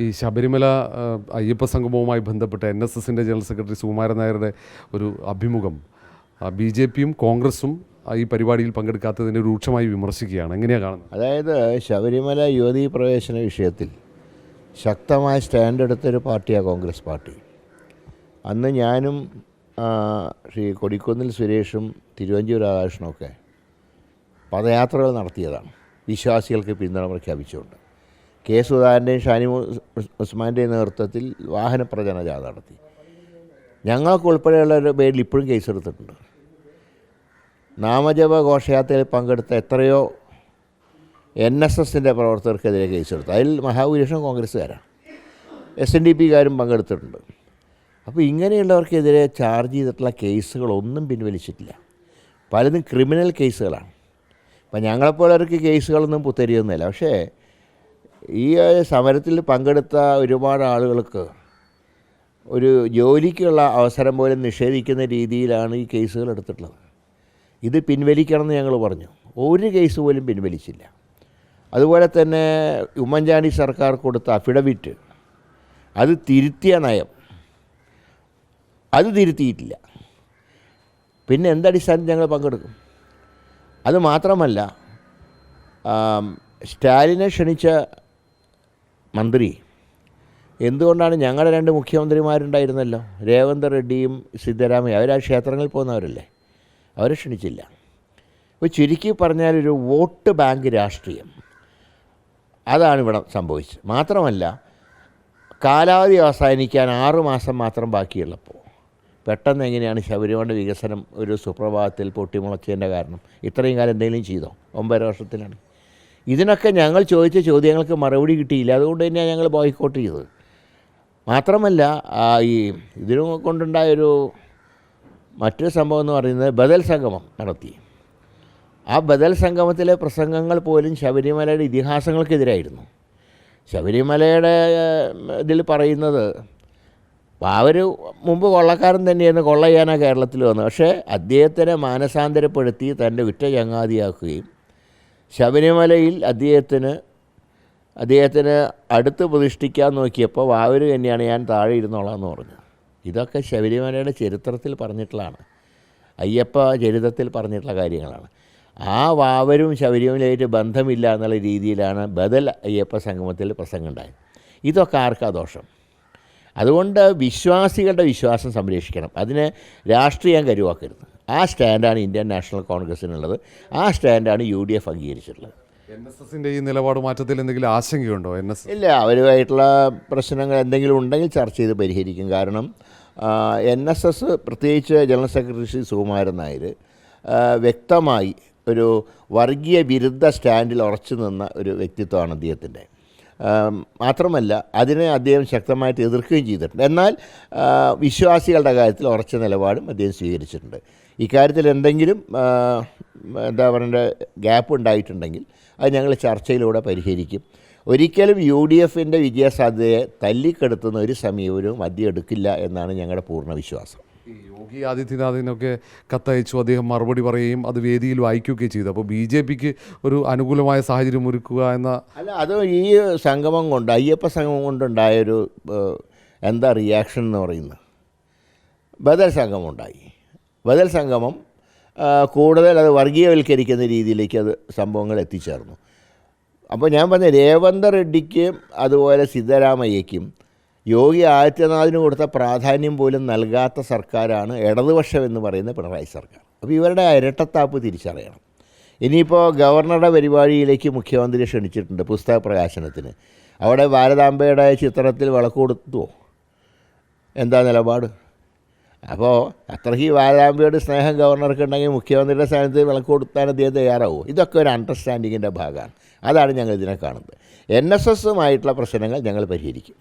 ഈ ശബരിമല അയ്യപ്പ സംഗമവുമായി ബന്ധപ്പെട്ട് NSSൻ്റെ general secretary Sukumaran നായരുടെ ഒരു അഭിമുഖം BJPയും കോൺഗ്രസും ഈ പരിപാടിയിൽ പങ്കെടുക്കാത്തതിനെ രൂക്ഷമായി വിമർശിക്കുകയാണ്. എങ്ങനെയാണ് കാണുന്നത്? അതായത് ശബരിമല യുവതീ പ്രവേശന വിഷയത്തിൽ ശക്തമായ സ്റ്റാൻഡ് എടുത്തൊരു പാർട്ടിയാണ് കോൺഗ്രസ് പാർട്ടി. അന്ന് ഞാനും ശ്രീ കൊടിക്കുന്നിൽ സുരേഷും തിരുവഞ്ചൂർ രാധാകൃഷ്ണനൊക്കെ പദയാത്രകൾ നടത്തിയതാണ്, വിശ്വാസികൾക്ക് പിന്തുണ പ്രഖ്യാപിച്ചുകൊണ്ട്. കെ സുധാകരൻ്റെയും ഷാനി ഉസ്മാൻ്റെയും നേതൃത്വത്തിൽ വാഹന പ്രചരണ ജാഥ നടത്തി. ഞങ്ങൾക്ക് ഉൾപ്പെടെയുള്ളവരുടെ പേരിൽ ഇപ്പോഴും കേസെടുത്തിട്ടുണ്ട്. നാമജപ ഘോഷയാത്രയിൽ പങ്കെടുത്ത എത്രയോ NSSൻ്റെ പ്രവർത്തകർക്കെതിരെ കേസെടുത്തു. അതിൽ മഹാഭൂരിപക്ഷം കോൺഗ്രസ്സുകാരാണ്, SNDPക്കാരും പങ്കെടുത്തിട്ടുണ്ട്. അപ്പോൾ ഇങ്ങനെയുള്ളവർക്കെതിരെ ചാർജ് ചെയ്തിട്ടുള്ള കേസുകളൊന്നും പിൻവലിച്ചിട്ടില്ല. പലതും ക്രിമിനൽ കേസുകളാണ്. അപ്പം ഞങ്ങളെപ്പോലവർക്ക് കേസുകളൊന്നും പുത്തരിയൊന്നുമില്ല. പക്ഷേ ഈ സമരത്തിൽ പങ്കെടുത്ത ഒരുപാട് ആളുകൾക്ക് ഒരു ജോലിക്കുള്ള അവസരം പോലും നിഷേധിക്കുന്ന രീതിയിലാണ് ഈ കേസുകൾ എടുത്തിട്ടുള്ളത്. ഇത് പിൻവലിക്കണമെന്ന് ഞങ്ങൾ പറഞ്ഞു. ഒരു കേസ് പോലും പിൻവലിച്ചില്ല. അതുപോലെ തന്നെ ഉമ്മൻചാണ്ടി സർക്കാർ കൊടുത്ത അഫിഡവിറ്റ്, അത് തിരുത്തിയ നയം, അത് തിരുത്തിയിട്ടില്ല. പിന്നെ എന്തടിസ്ഥാനത്തിൽ ഞങ്ങൾ പങ്കെടുക്കും? അത് മാത്രമല്ല, സ്റ്റാലിനെ ക്ഷണിച്ച മന്ത്രി എന്തുകൊണ്ടാണ്, ഞങ്ങളുടെ 2 മുഖ്യമന്ത്രിമാരുണ്ടായിരുന്നല്ലോ, രേവന്ത് റെഡ്ഡിയും സിദ്ധരാമയ്യ, അവർ ആ ക്ഷേത്രങ്ങളിൽ പോകുന്നവരല്ലേ, അവരെ ക്ഷണിച്ചില്ല. അപ്പോൾ ചുരുക്കി പറഞ്ഞാൽ ഒരു വോട്ട് ബാങ്ക് രാഷ്ട്രീയം, അതാണ് ഇവിടെ സംഭവിച്ചത്. മാത്രമല്ല, കാലാവധി അവസാനിക്കാൻ 6 മാസം മാത്രം ബാക്കിയുള്ളപ്പോൾ പെട്ടെന്ന് എങ്ങനെയാണ് ശബരിമല വികസനം ഒരു സുപ്രഭാതത്തിൽ പൊട്ടിമുളച്ചതിൻ്റെ കാരണം? ഇത്രയും കാലം എന്തെങ്കിലും ചെയ്തോ? 9 വർഷത്തിലാണ്. ഇതിനൊക്കെ ഞങ്ങൾ ചോദിച്ച ചോദ്യങ്ങൾക്ക് മറുപടി കിട്ടിയില്ല. അതുകൊണ്ട് തന്നെയാണ് ഞങ്ങൾ ബോയ്ക്കോട്ട് ചെയ്തത്. മാത്രമല്ല, ഈ ഇതിനു കൊണ്ടുണ്ടായൊരു മറ്റൊരു സംഭവം എന്ന് പറയുന്നത് ബദൽ സംഗമം നടത്തി. ആ ബദൽ സംഗമത്തിലെ പ്രസംഗങ്ങൾ പോലും ശബരിമലയുടെ ഇതിഹാസങ്ങൾക്കെതിരായിരുന്നു. ശബരിമലയുടെ ഇതിൽ പറയുന്നത്, അവർ മുമ്പ് കൊള്ളക്കാരൻ തന്നെയായിരുന്നു, കൊള്ള ചെയ്യാനാണ് കേരളത്തിൽ വന്നത്. പക്ഷേ അദ്ദേഹത്തിനെ മാനസാന്തരപ്പെടുത്തി തൻ്റെ ഉറ്റ ചങ്ങാതിയാക്കുകയും ശബരിമലയിൽ അദ്ദേഹത്തിന് അടുത്ത് പ്രതിഷ്ഠിക്കാൻ നോക്കിയപ്പോൾ വാവർ തന്നെയാണ് ഞാൻ താഴെ ഇരുന്നോളാം എന്ന് പറഞ്ഞു. ഇതൊക്കെ ശബരിമലയുടെ ചരിത്രത്തിൽ പറഞ്ഞിട്ടുള്ളതാണ്, അയ്യപ്പ ചരിത്രത്തിൽ പറഞ്ഞിട്ടുള്ള കാര്യങ്ങളാണ്. ആ വാവരും ശബരിമലയായിട്ട് ബന്ധമില്ല എന്നുള്ള രീതിയിലാണ് ബദൽ അയ്യപ്പ സംഗമത്തിൽ പ്രസംഗം ഉണ്ടായത്. ഇതൊക്കെ ആർക്കാ ദോഷം? അതുകൊണ്ട് വിശ്വാസികളുടെ വിശ്വാസം സംരക്ഷിക്കണം, അതിനെ രാഷ്ട്രീയം കരുവാക്കരുത്. ആ സ്റ്റാൻഡാണ് ഇന്ത്യൻ നാഷണൽ കോൺഗ്രസ്സിനുള്ളത്. ആ സ്റ്റാൻഡാണ് UDF അംഗീകരിച്ചിട്ടുള്ളത്. NSSൻ്റെ ഈ നിലപാട് മാറ്റത്തിൽ എന്തെങ്കിലും ആശങ്കയുണ്ടോ? ഇല്ല, അവരുമായിട്ടുള്ള പ്രശ്നങ്ങൾ എന്തെങ്കിലും ഉണ്ടെങ്കിൽ ചർച്ച ചെയ്ത് പരിഹരിക്കും. കാരണം NSS പ്രത്യേകിച്ച് ജനറൽ സെക്രട്ടറി ശ്രീ സുകുമാരൻ നായർ വ്യക്തമായി ഒരു വർഗീയ വിരുദ്ധ സ്റ്റാൻഡിൽ ഉറച്ചു നിന്ന ഒരു വ്യക്തിത്വമാണ് അദ്ദേഹത്തിൻ്റെ. മാത്രമല്ല, അതിനെ അദ്ദേഹം ശക്തമായിട്ട് എതിർക്കുകയും ചെയ്തിട്ടുണ്ട്. എന്നാൽ വിശ്വാസികളുടെ കാര്യത്തിൽ ഉറച്ച നിലപാടും അദ്ദേഹം സ്വീകരിച്ചിട്ടുണ്ട്. ഇക്കാര്യത്തിൽ എന്തെങ്കിലും എന്താ പറയേണ്ട ഗ്യാപ്പ് ഉണ്ടായിട്ടുണ്ടെങ്കിൽ അത് ഞങ്ങൾ ചർച്ചയിലൂടെ പരിഹരിക്കും. ഒരിക്കലും UDFൻ്റെ വിജയസാധ്യതയെ തല്ലിക്കെടുത്തുന്ന ഒരു സമീപനവും അദ്ദേഹം എടുക്കില്ല എന്നാണ് ഞങ്ങളുടെ പൂർണ്ണ വിശ്വാസം. യോഗി ആദിത്യനാഥിനൊക്കെ കത്തയച്ചു, അദ്ദേഹം മറുപടി പറയുകയും അത് വേദിയിൽ വായിക്കുകയൊക്കെ ചെയ്തു. അപ്പോൾ BJPക്ക് ഒരു അനുകൂലമായ സാഹചര്യം ഒരുക്കുക എന്ന അത് ഈ സംഗമം കൊണ്ട്, അയ്യപ്പ സംഗമം കൊണ്ടുണ്ടായൊരു എന്താ റിയാക്ഷൻ എന്ന് പറയുന്നത്, ബദൽ സംഗമം ഉണ്ടായി. ബദൽ സംഗമം കൂടുതൽ അത് വർഗീയവൽക്കരിക്കുന്ന രീതിയിലേക്ക് അത് സംഭവങ്ങൾ എത്തിച്ചേർന്നു. അപ്പോൾ ഞാൻ പറഞ്ഞ രേവന്ത് റെഡ്ഡിക്കും അതുപോലെ സിദ്ധരാമയ്യയ്ക്കും യോഗി ആദിത്യനാഥിന് കൊടുത്ത പ്രാധാന്യം പോലും നൽകാത്ത സർക്കാരാണ് ഇടതുപക്ഷം എന്ന് പറയുന്ന പിണറായി സർക്കാർ. അപ്പോൾ ഇവരുടെ ഇരട്ടത്താപ്പ് തിരിച്ചറിയണം. ഇനിയിപ്പോൾ ഗവർണറുടെ പരിപാടിയിലേക്ക് മുഖ്യമന്ത്രിയെ ക്ഷണിച്ചിട്ടുണ്ട് പുസ്തക പ്രകാശനത്തിന്. അവിടെ ഭാരതാംബയുടെ ചിത്രത്തിൽ വിളക്ക് കൊടുത്തുവോ? എന്താ നിലപാട്? അപ്പോൾ അത്രയ്ക്ക് ഭാരതാംബയുടെ സ്നേഹം ഗവർണർക്ക് ഉണ്ടെങ്കിൽ മുഖ്യമന്ത്രിയുടെ സ്ഥാനത്ത് വിളക്ക് കൊടുത്താൽ അദ്ദേഹം തയ്യാറാവുമോ? ഇതൊക്കെ ഒരു അണ്ടർസ്റ്റാൻഡിങ്ങിൻ്റെ ഭാഗമാണ്. അതാണ് ഞങ്ങൾ ഇതിനെ കാണുന്നത്. NSSുമായിട്ടുള്ള പ്രശ്നങ്ങൾ ഞങ്ങൾ പരിഹരിക്കും.